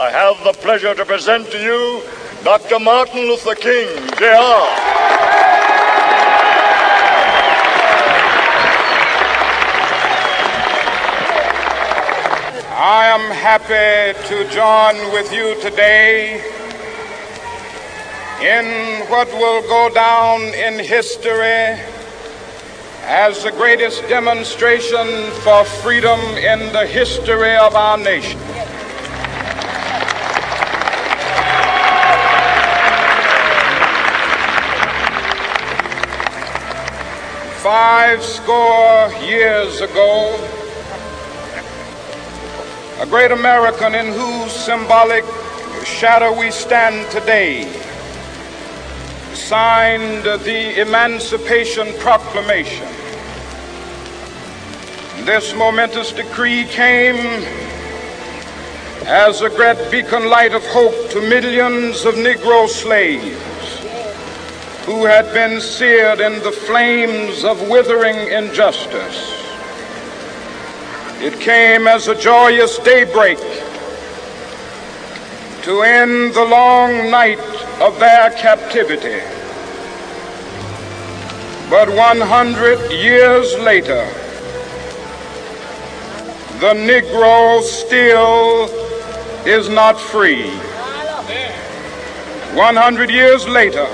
I have the pleasure to present to you Dr. Martin Luther King, Jr. I am happy to join with you today in what will go down in history as the greatest demonstration for freedom in the history of our nation. Five score years ago, a great American in whose symbolic shadow we stand today signed the Emancipation Proclamation. This momentous decree came as a great beacon light of hope to millions of Negro slaves who had been seared in the flames of withering injustice. It came as a joyous daybreak to end the long night of their captivity. But 100 years later, the Negro still is not free. 100 years later,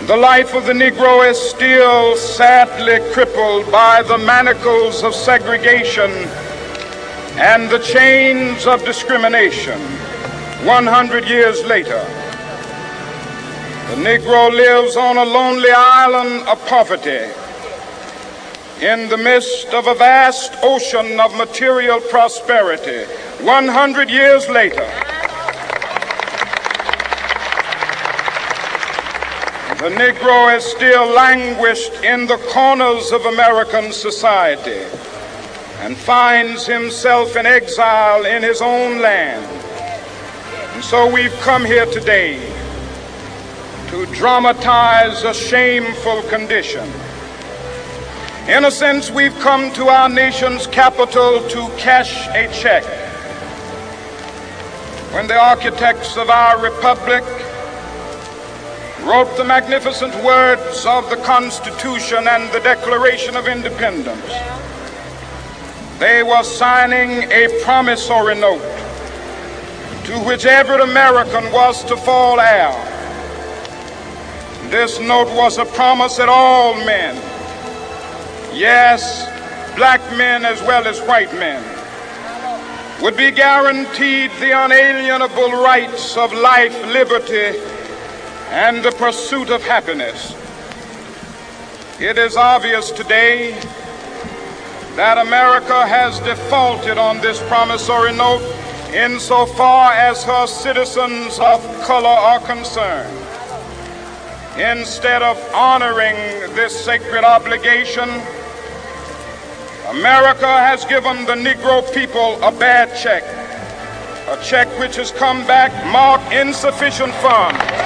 the life of the Negro is still sadly crippled by the manacles of segregation and the chains of discrimination. 100 years later, the Negro lives on a lonely island of poverty in the midst of a vast ocean of material prosperity. 100 years later, the Negro is still languished in the corners of American society and finds himself in exile in his own land. And so we've come here today to dramatize a shameful condition. In a sense, we've come to our nation's capital to cash a check. When the architects of our republic wrote the magnificent words of the Constitution and the Declaration of Independence, they were signing a promissory note to which every American was to fall heir. This note was a promise that all men, yes, black men as well as white men, would be guaranteed the unalienable rights of life, liberty, and the pursuit of happiness. It is obvious today that America has defaulted on this promissory note insofar as her citizens of color are concerned. Instead of honoring this sacred obligation, America has given the Negro people a bad check, a check which has come back marked insufficient funds.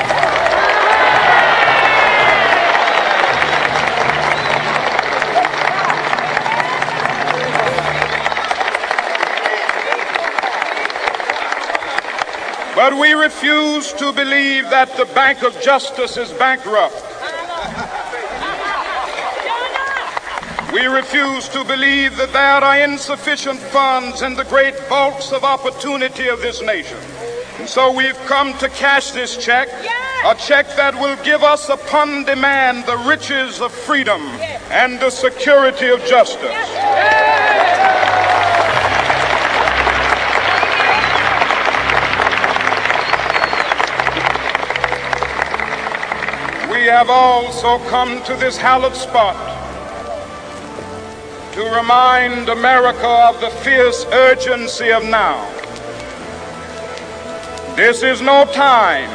But we refuse to believe that the Bank of Justice is bankrupt. We refuse to believe that there are insufficient funds in the great vaults of opportunity of this nation. And so we've come to cash this check, a check that will give us upon demand the riches of freedom and the security of justice. We have also come to this hallowed spot to remind America of the fierce urgency of now. This is no time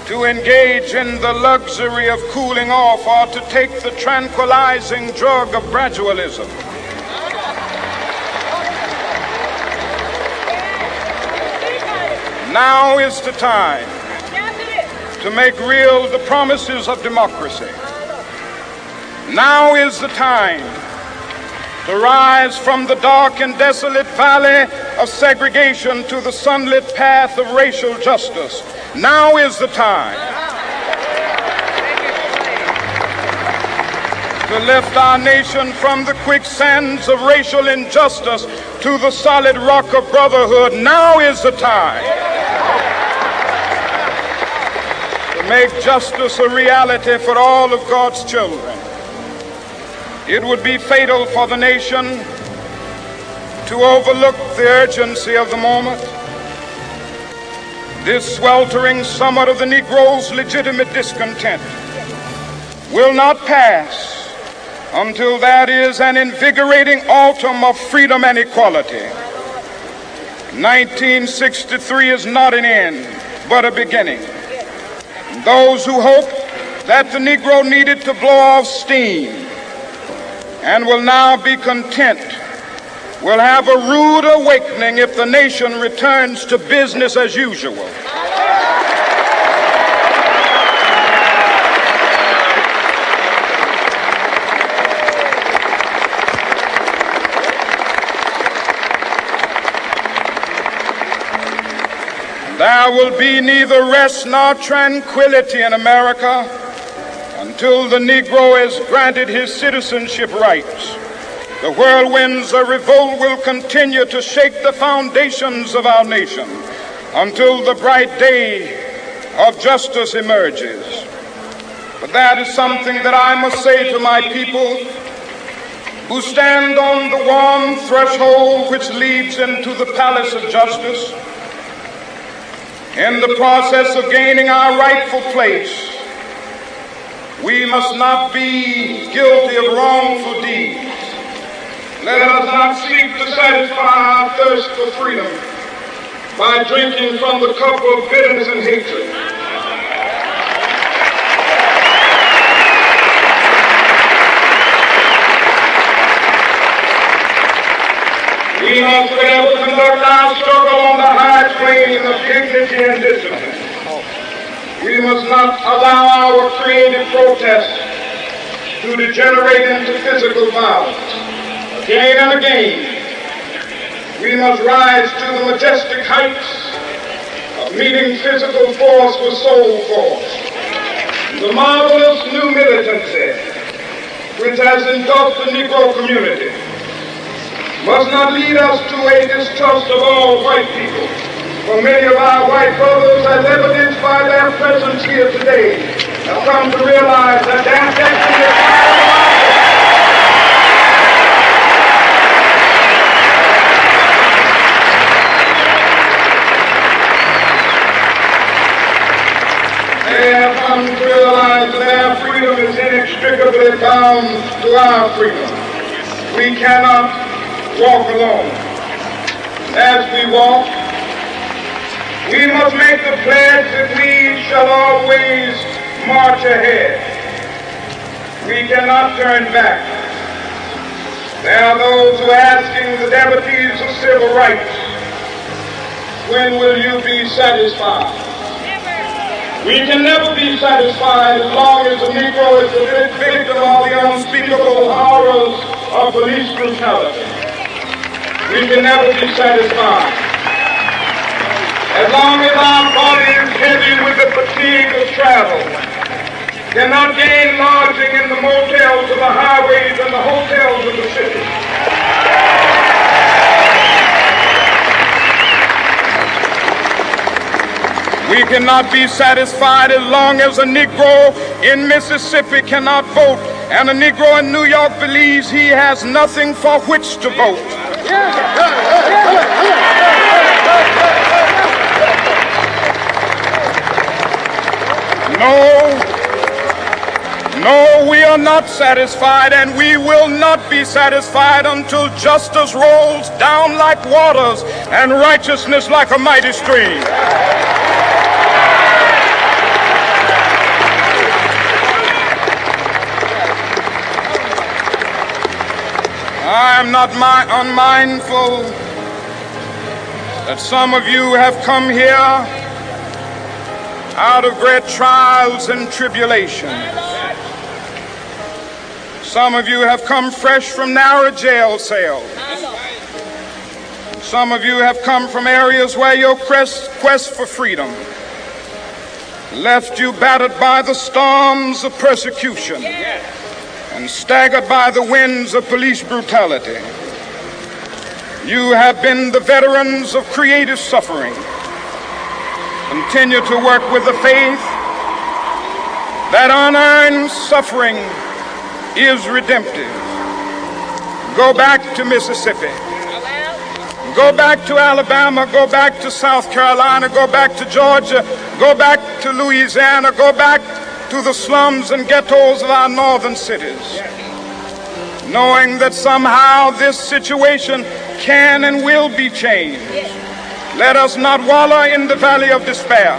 to engage in the luxury of cooling off or to take the tranquilizing drug of gradualism. Now is the time to make real the promises of democracy. Now is the time to rise from the dark and desolate valley of segregation to the sunlit path of racial justice. Now is the time to lift our nation from the quicksands of racial injustice to the solid rock of brotherhood. Now is the time to make justice a reality for all of God's children. It would be fatal for the nation to overlook the urgency of the moment. This sweltering summer of the Negro's legitimate discontent will not pass until that is an invigorating autumn of freedom and equality. 1963 is not an end, but a beginning. Those who hope that the Negro needed to blow off steam and will now be content will have a rude awakening if the nation returns to business as usual. There will be neither rest nor tranquility in America until the Negro is granted his citizenship rights. The whirlwinds of revolt will continue to shake the foundations of our nation until the bright day of justice emerges. But that is something that I must say to my people who stand on the warm threshold which leads into the palace of justice. In the process of gaining our rightful place, we must not be guilty of wrongful deeds. Let us not seek to satisfy our thirst for freedom by drinking from the cup of bitterness and hatred. We must forever conduct our struggle on the high plane of dignity and discipline. We must not allow our creative protest to degenerate into physical violence. Again and again, we must rise to the majestic heights of meeting physical force with soul force. The marvelous new militancy which has engulfed the Negro community must not lead us to a distrust of all white people. For many of our white brothers, as evidenced by their presence here today, have come to realize that their destiny is They have come to realize that their freedom is inextricably bound to our freedom. We cannot walk alone. As we walk, we must make the pledge that we shall always march ahead. We cannot turn back. There are those who are asking the devotees of civil rights, when will you be satisfied? We can never be satisfied as long as the Negro is the victim of the unspeakable horrors of police brutality. We can never be satisfied as long as our body is heavy with the fatigue of travel, cannot gain lodging in the motels of the highways and the hotels of the city. We cannot be satisfied as long as a Negro in Mississippi cannot vote and a Negro in New York believes he has nothing for which to vote. No, we are not satisfied, and we will not be satisfied until justice rolls down like waters and righteousness like a mighty stream. I am not unmindful that some of you have come here out of great trials and tribulations. Some of you have come fresh from narrow jail cells. Some of you have come from areas where your quest for freedom left you battered by the storms of persecution and staggered by the winds of police brutality. You have been the veterans of creative suffering. Continue to work with the faith that unearned suffering is redemptive. Go back to Mississippi. Go back to Alabama. Go back to South Carolina. Go back to Georgia. Go back to Louisiana. Go back to the slums and ghettos of our northern cities, knowing that somehow this situation can and will be changed. Let us not wallow in the valley of despair.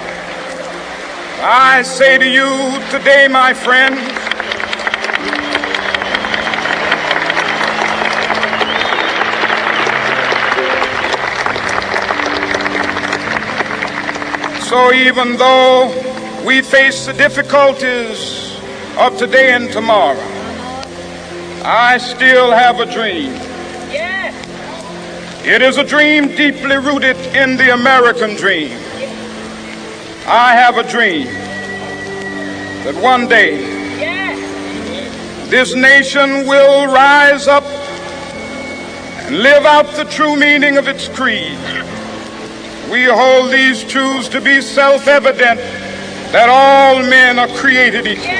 I say to you today, my friends, so even though we face the difficulties of today and tomorrow, I still have a dream. It is a dream deeply rooted in the American dream. I have a dream that one day this nation will rise up and live out the true meaning of its creed. We hold these truths to be self-evident, that all men are created equal.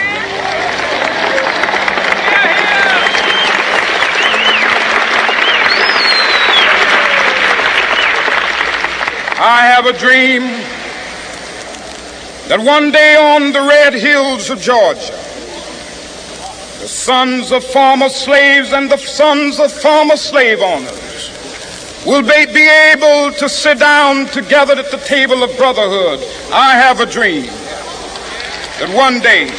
I have a dream that one day on the red hills of Georgia, the sons of former slaves and the sons of former slave owners will be able to sit down together at the table of brotherhood. I have a dream that one day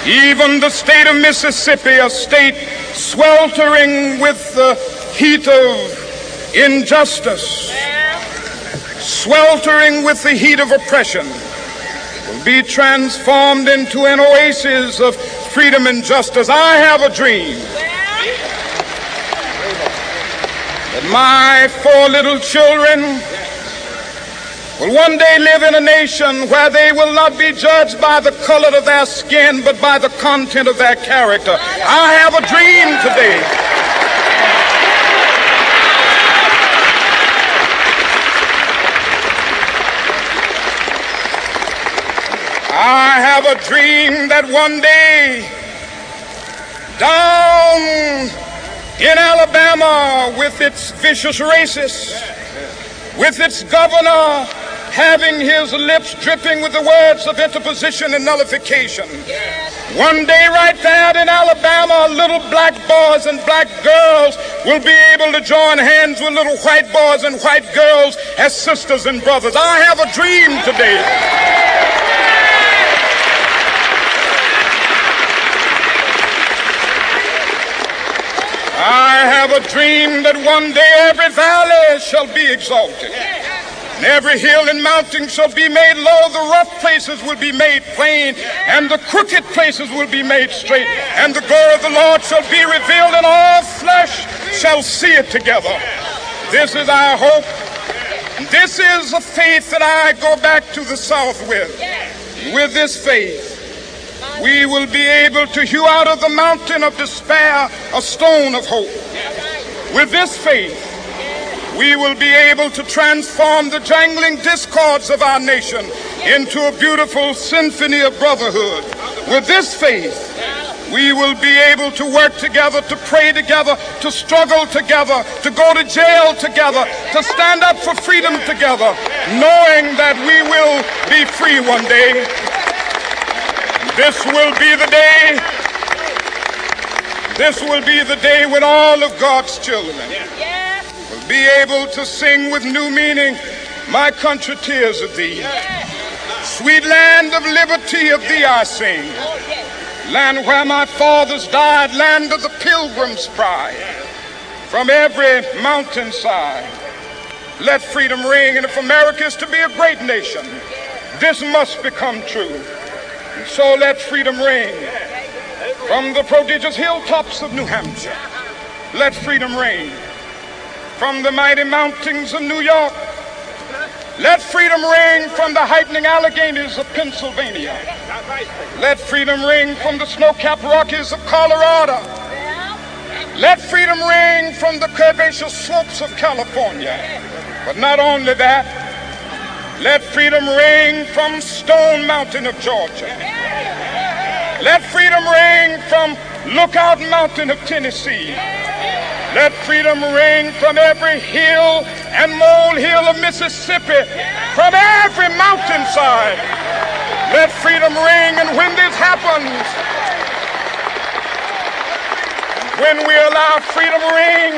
even the state of Mississippi, a state sweltering with the heat of injustice, sweltering with the heat of oppression, will be transformed into an oasis of freedom and justice. I have a dream that my 4 little children will one day live in a nation where they will not be judged by the color of their skin, but by the content of their character. I have a dream today I have a dream that one day down in Alabama, with its vicious racists, with its governor having his lips dripping with the words of interposition and nullification, one day right there in Alabama, little black boys and black girls will be able to join hands with little white boys and white girls as sisters and brothers. I have a dream today I have a dream that one day every valley shall be exalted, and every hill and mountain shall be made low. The rough places will be made plain, and the crooked places will be made straight. And the glory of the Lord shall be revealed, and all flesh shall see it together. This is our hope. This is a faith that I go back to the South with. With this faith, we will be able to hew out of the mountain of despair a stone of hope. With this faith, we will be able to transform the jangling discords of our nation into a beautiful symphony of brotherhood. With this faith, we will be able to work together, to pray together, to struggle together, to go to jail together, to stand up for freedom together, knowing that we will be free one day. This will be the day. This will be the day when all of God's children will be able to sing with new meaning, "My country, tears of thee. Sweet land of liberty, of thee I sing. Land where my fathers died, land of the pilgrim's pride. From every mountainside, let freedom ring. And if America is to be a great nation, this must become true. And so let freedom ring from the prodigious hilltops of New Hampshire. Let freedom ring from the mighty mountains of New York. Let freedom ring from the heightening Alleghenies of Pennsylvania. Let freedom ring from the snow-capped Rockies of Colorado. Let freedom ring from the curvaceous slopes of California. But not only that, let freedom ring from Stone Mountain of Georgia. Let freedom ring from Lookout Mountain of Tennessee. Let freedom ring from every hill and molehill of Mississippi, from every mountainside. Let freedom ring, and when this happens, when we allow freedom ring,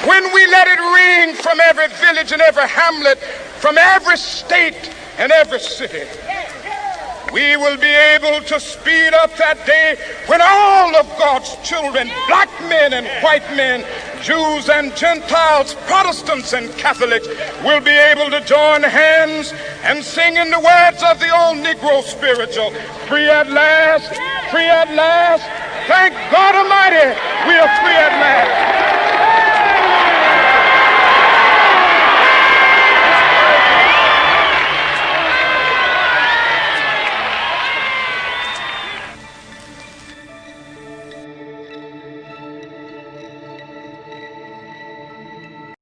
when we let it ring from every village and every hamlet, from every state and every city, we will be able to speed up that day when all of God's children, black men and white men, Jews and Gentiles, Protestants and Catholics, will be able to join hands and sing in the words of the old Negro spiritual, free at last, free at last. Thank God Almighty, we are free at last.